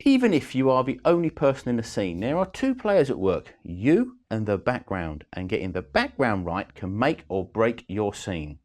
Even if you are the only person in the scene, there are two players at work, you and the background, and getting the background right can make or break your scene.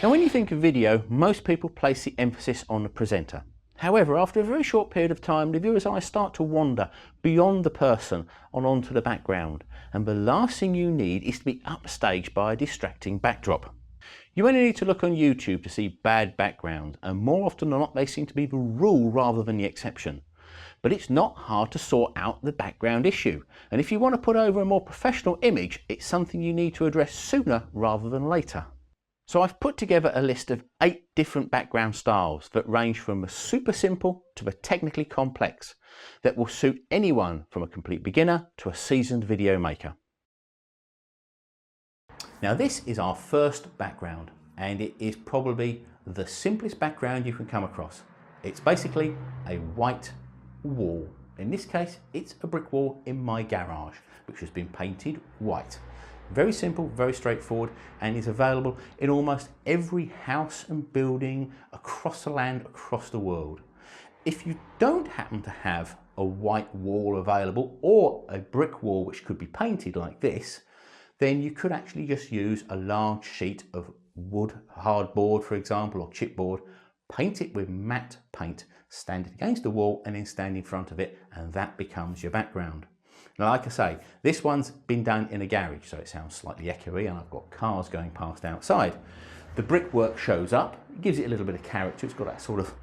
Now when you think of video, most people place the emphasis on the presenter. However, after a very short period of time, the viewer's eyes start to wander beyond the person and onto the background, and the last thing you need is to be upstaged by a distracting backdrop. You only need to look on YouTube to see bad backgrounds, and more often than not they seem to be the rule rather than the exception. But it's not hard to sort out the background issue, and if you want to put over a more professional image, it's something you need to address sooner rather than later. So I've put together a list of 8 different background styles that range from the super simple to the technically complex, that will suit anyone from a complete beginner to a seasoned video maker. Now this is our first background, and it is probably the simplest background you can come across. It's basically a white wall. In this case, it's a brick wall in my garage, which has been painted white. Very simple, very straightforward, and is available in almost every house and building across the land, across the world. If you don't happen to have a white wall available or a brick wall which could be painted like this, then you could actually just use a large sheet of wood, hardboard for example, or chipboard, paint it with matte paint, stand it against the wall and then stand in front of it, and that becomes your background. Now, like I say, this one's been done in a garage, so it sounds slightly echoey, and I've got cars going past outside. The brickwork shows up, it gives it a little bit of character, it's got that sort of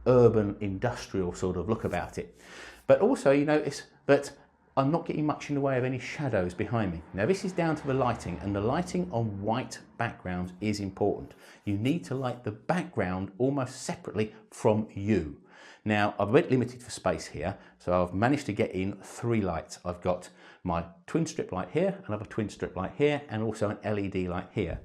urban industrial sort of look about it. But also you notice that I'm not getting much in the way of any shadows behind me. Now this is down to the lighting, and the lighting on white backgrounds is important. You need to light the background almost separately from you. Now I'm a bit limited for space here, so I've managed to get in 3 lights. I've got my twin strip light here, another twin strip light here, and also an LED light here.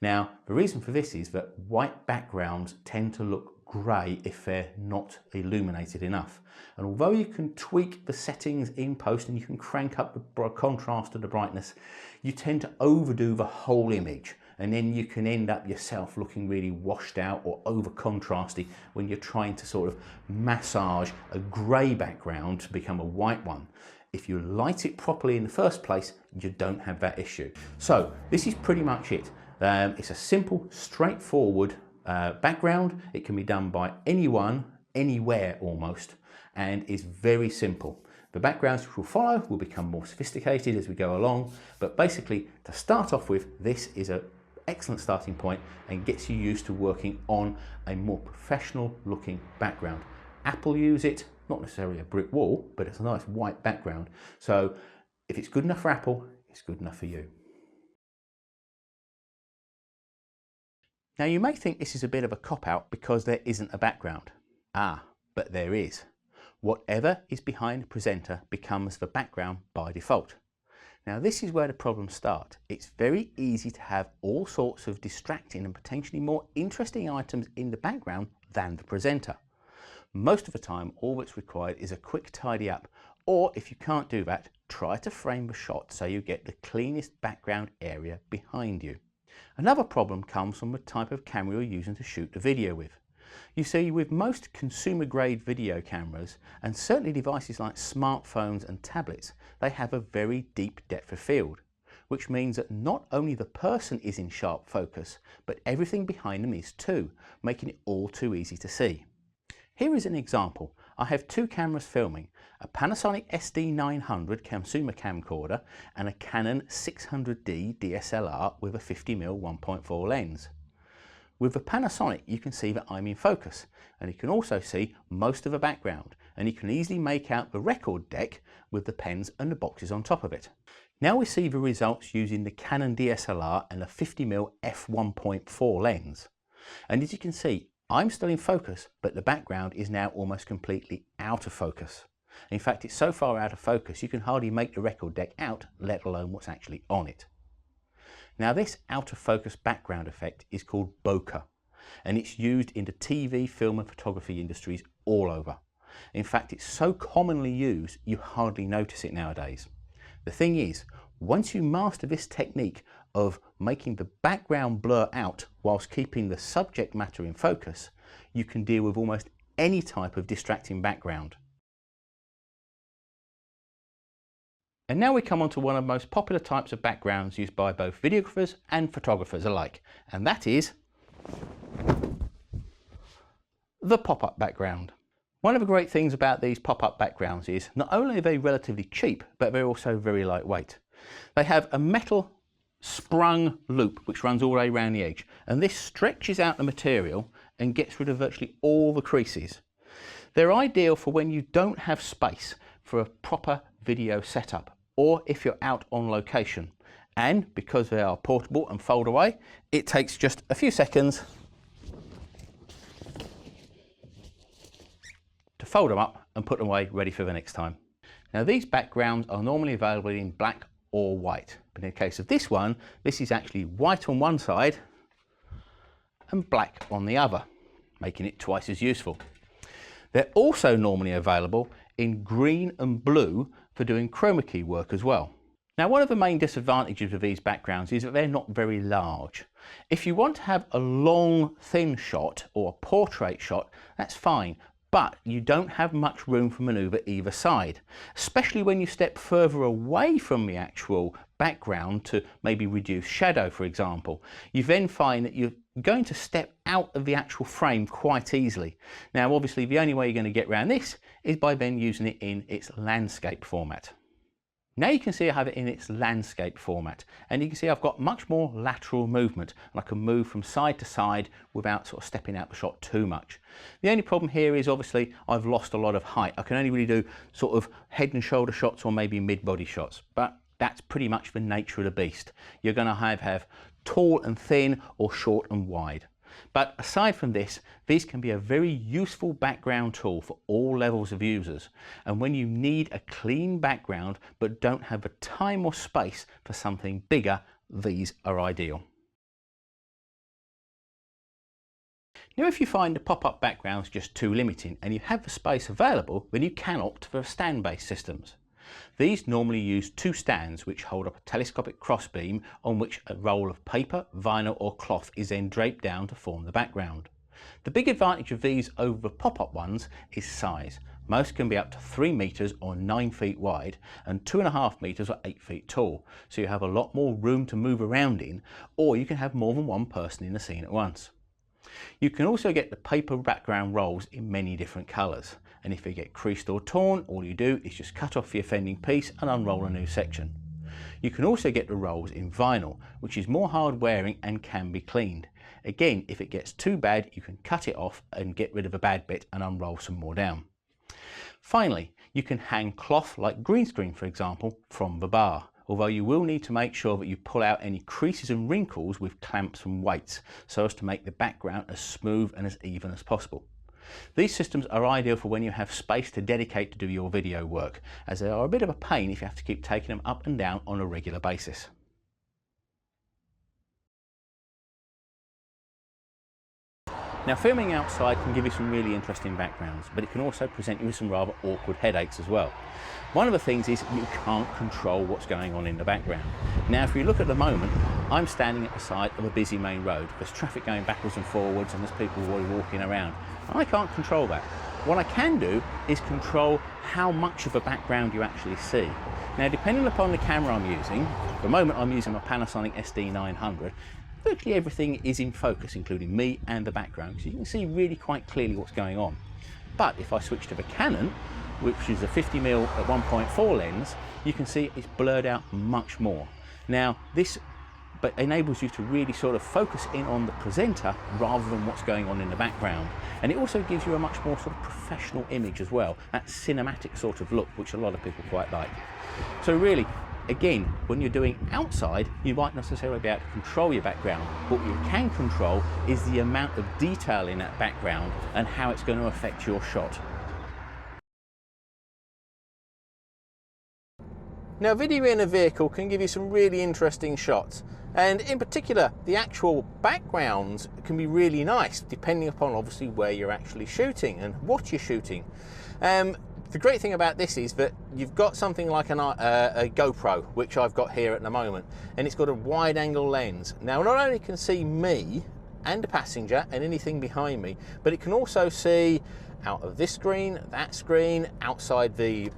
Now the reason for this is that white backgrounds tend to look grey if they're not illuminated enough. And although you can tweak the settings in post and you can crank up the contrast and the brightness, you tend to overdo the whole image, and then you can end up yourself looking really washed out or over contrasty when you're trying to sort of massage a grey background to become a white one. If you light it properly in the first place, you don't have that issue. So this is pretty much it. It's a simple, straightforward background. It can be done by anyone, anywhere almost, and is very simple. The backgrounds which will follow will become more sophisticated as we go along, but basically to start off with, this is an excellent starting point and gets you used to working on a more professional looking background. Apple use it, not necessarily a brick wall, but it's a nice white background. So if it's good enough for Apple, it's good enough for you. Now you may think this is a bit of a cop-out because there isn't a background. But there is. Whatever is behind the presenter becomes the background by default. Now this is where the problems start. It's very easy to have all sorts of distracting and potentially more interesting items in the background than the presenter. Most of the time, all that's required is a quick tidy up, or if you can't do that, try to frame the shot so you get the cleanest background area behind you. Another problem comes from the type of camera you're using to shoot the video with. You see, with most consumer grade video cameras, and certainly devices like smartphones and tablets, they have a very deep depth of field, which means that not only the person is in sharp focus, but everything behind them is too, making it all too easy to see. Here is an example. I have 2 cameras filming, a Panasonic SD900 consumer camcorder and a Canon 600D DSLR with a 50mm 1.4 lens. With the Panasonic you can see that I'm in focus, and you can also see most of the background, and you can easily make out the record deck with the pens and the boxes on top of it. Now we see the results using the Canon DSLR and a 50mm f1.4 lens, and as you can see I'm still in focus, but the background is now almost completely out of focus. In fact, it's so far out of focus you can hardly make the record deck out, let alone what's actually on it. Now this out of focus background effect is called bokeh, and it's used in the TV, film and photography industries all over. In fact, it's so commonly used, you hardly notice it nowadays. The thing is, once you master this technique of making the background blur out whilst keeping the subject matter in focus, you can deal with almost any type of distracting background. And now we come on to one of the most popular types of backgrounds used by both videographers and photographers alike, and that is the pop-up background. One of the great things about these pop-up backgrounds is not only are they relatively cheap, but they're also very lightweight. They have a metal sprung loop which runs all the way around the edge, and this stretches out the material and gets rid of virtually all the creases. They're ideal for when you don't have space for a proper video setup, or if you're out on location. And because they are portable and fold away, it takes just a few seconds to fold them up and put them away ready for the next time. Now these backgrounds are normally available in black or white, but in the case of this one, this is actually white on one side and black on the other, making it twice as useful. They're also normally available in green and blue for doing chroma key work as well. Now one of the main disadvantages of these backgrounds is that they're not very large. If you want to have a long thin shot or a portrait shot, that's fine, but you don't have much room for manoeuvre either side, especially when you step further away from the actual background to maybe reduce shadow, for example. You then find that you're going to step out of the actual frame quite easily. Now obviously the only way you're going to get around this is by then using it in its landscape format. Now you can see I have it in its landscape format, and you can see I've got much more lateral movement, and I can move from side to side without sort of stepping out the shot too much. The only problem here is obviously I've lost a lot of height. I can only really do sort of head and shoulder shots or maybe mid-body shots, but that's pretty much the nature of the beast. You're going to have tall and thin or short and wide. But aside from this, these can be a very useful background tool for all levels of users. And when you need a clean background but don't have the time or space for something bigger, these are ideal. Now if you find the pop-up backgrounds just too limiting and you have the space available, then you can opt for stand-based systems. These normally use two stands which hold up a telescopic crossbeam on which a roll of paper, vinyl or cloth is then draped down to form the background. The big advantage of these over the pop-up ones is size. Most can be up to 3 meters or 9 feet wide and 2.5 meters or 8 feet tall, so you have a lot more room to move around in, or you can have more than one person in the scene at once. You can also get the paper background rolls in many different colours, and if they get creased or torn, all you do is just cut off the offending piece and unroll a new section. You can also get the rolls in vinyl, which is more hard wearing and can be cleaned. Again, if it gets too bad, you can cut it off and get rid of a bad bit and unroll some more down. Finally, you can hang cloth like green screen, for example, from the bar, although you will need to make sure that you pull out any creases and wrinkles with clamps and weights so as to make the background as smooth and as even as possible. These systems are ideal for when you have space to dedicate to do your video work, as they are a bit of a pain if you have to keep taking them up and down on a regular basis. Now filming outside can give you some really interesting backgrounds, but it can also present you with some rather awkward headaches as well. One of the things is you can't control what's going on in the background. Now if you look at the moment, I'm standing at the side of a busy main road. There's traffic going backwards and forwards and there's people walking around. I can't control that. What I can do is control how much of a background you actually see. Now depending upon the camera I'm using, at the moment I'm using my Panasonic SD900, virtually everything is in focus, including me and the background, so you can see really quite clearly what's going on. But if I switch to the Canon, which is a 50mm at 1.4 lens, you can see it's blurred out much more. Now this enables you to really sort of focus in on the presenter rather than what's going on in the background. And it also gives you a much more sort of professional image as well, that cinematic sort of look, which a lot of people quite like. So really, again, when you're doing outside, you might not necessarily be able to control your background, but what you can control is the amount of detail in that background and how it's going to affect your shot. Now, video in a vehicle can give you some really interesting shots, and in particular, the actual backgrounds can be really nice, depending upon obviously where you're actually shooting and what you're shooting. The great thing about this is that you've got something like a GoPro, which I've got here at the moment, and it's got a wide angle lens. Now, not only can see me and the passenger and anything behind me, but it can also see out of this screen, that screen, outside the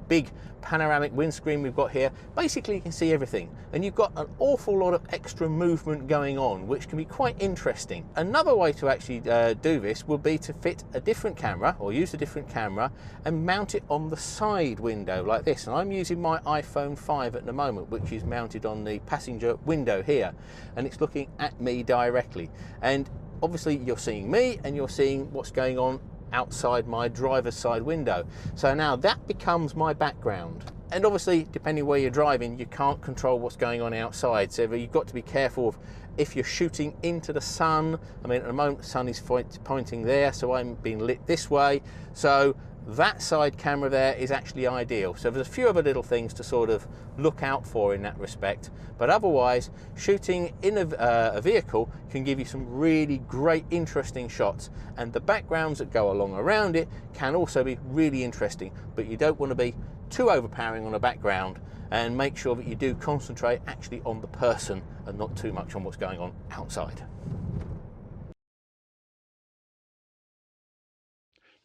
big panoramic windscreen we've got here. Basically, you can see everything, and you've got an awful lot of extra movement going on, which can be quite interesting. Another way to actually do this would be to fit a different camera, or use a different camera, and mount it on the side window like this. And I'm using my iPhone 5 at the moment, which is mounted on the passenger window here, and it's looking at me directly. And obviously you're seeing me, and you're seeing what's going on outside my driver's side window. So now that becomes my background. And obviously, depending where you're driving, you can't control what's going on outside. So you've got to be careful of if you're shooting into the sun. I mean, at the moment, the sun is pointing there, so I'm being lit this way. So that side camera there is actually ideal. So there's a few other little things to sort of look out for in that respect, but otherwise shooting in a vehicle can give you some really great interesting shots, and the backgrounds that go along around it can also be really interesting, but you don't want to be too overpowering on a background, and make sure that you do concentrate actually on the person and not too much on what's going on outside.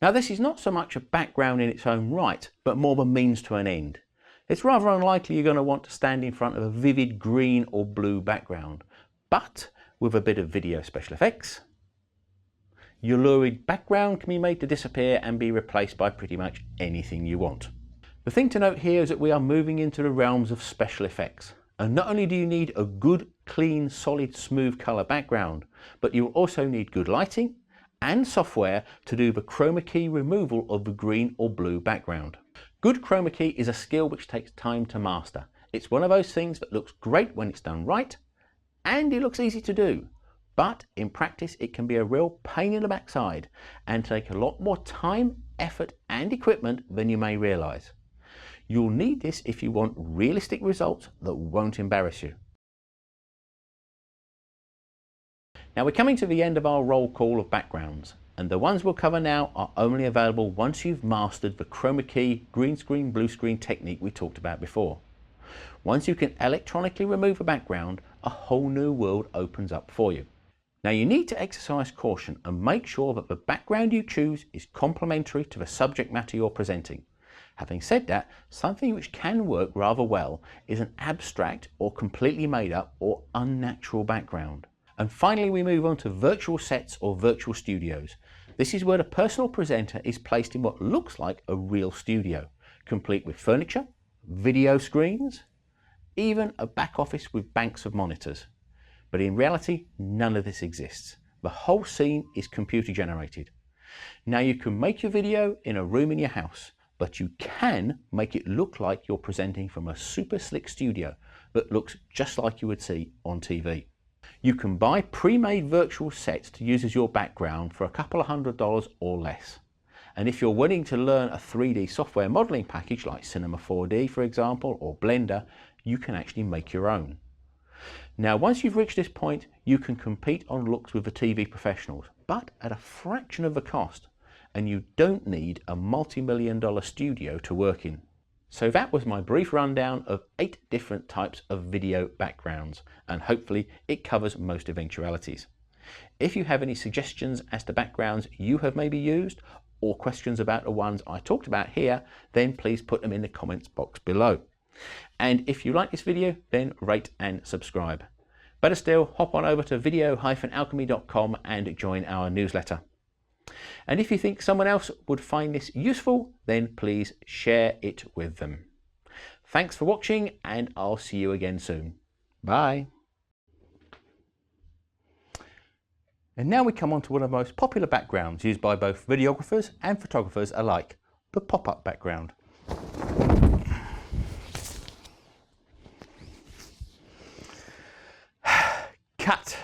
Now, this is not so much a background in its own right, but more the means to an end. It's rather unlikely you're going to want to stand in front of a vivid green or blue background, but with a bit of video special effects, your lurid background can be made to disappear and be replaced by pretty much anything you want. The thing to note here is that we are moving into the realms of special effects. And not only do you need a good, clean, solid, smooth color background, but you also need good lighting and software to do the chroma key removal of the green or blue background. Good chroma key is a skill which takes time to master. It's one of those things that looks great when it's done right, and it looks easy to do. But in practice, it can be a real pain in the backside and take a lot more time, effort, and equipment than you may realize. You'll need this if you want realistic results that won't embarrass you. Now, we're coming to the end of our roll call of backgrounds, and the ones we'll cover now are only available once you've mastered the chroma key, green screen, blue screen technique we talked about before. Once you can electronically remove a background, a whole new world opens up for you. Now, you need to exercise caution and make sure that the background you choose is complementary to the subject matter you're presenting. Having said that, something which can work rather well is an abstract or completely made up or unnatural background. And finally, we move on to virtual sets or virtual studios. This is where the personal presenter is placed in what looks like a real studio, complete with furniture, video screens, even a back office with banks of monitors. But in reality, none of this exists. The whole scene is computer generated. Now, you can make your video in a room in your house, but you can make it look like you're presenting from a super slick studio that looks just like you would see on TV. You can buy pre-made virtual sets to use as your background for a couple of $100s or less. And if you're willing to learn a 3D software modeling package like Cinema 4D, for example, or Blender, you can actually make your own. Now, once you've reached this point, you can compete on looks with the TV professionals, but at a fraction of the cost, and you don't need a multi-million-dollar studio to work in. So that was my brief rundown of 8 different types of video backgrounds, and hopefully it covers most eventualities. If you have any suggestions as to backgrounds you have maybe used, or questions about the ones I talked about here, then please put them in the comments box below. And if you like this video, then rate and subscribe. Better still, hop on over to video-alchemy.com and join our newsletter. And if you think someone else would find this useful, then please share it with them. Thanks for watching, and I'll see you again soon. Bye. And now we come on to one of the most popular backgrounds used by both videographers and photographers alike, the pop-up background. Cut.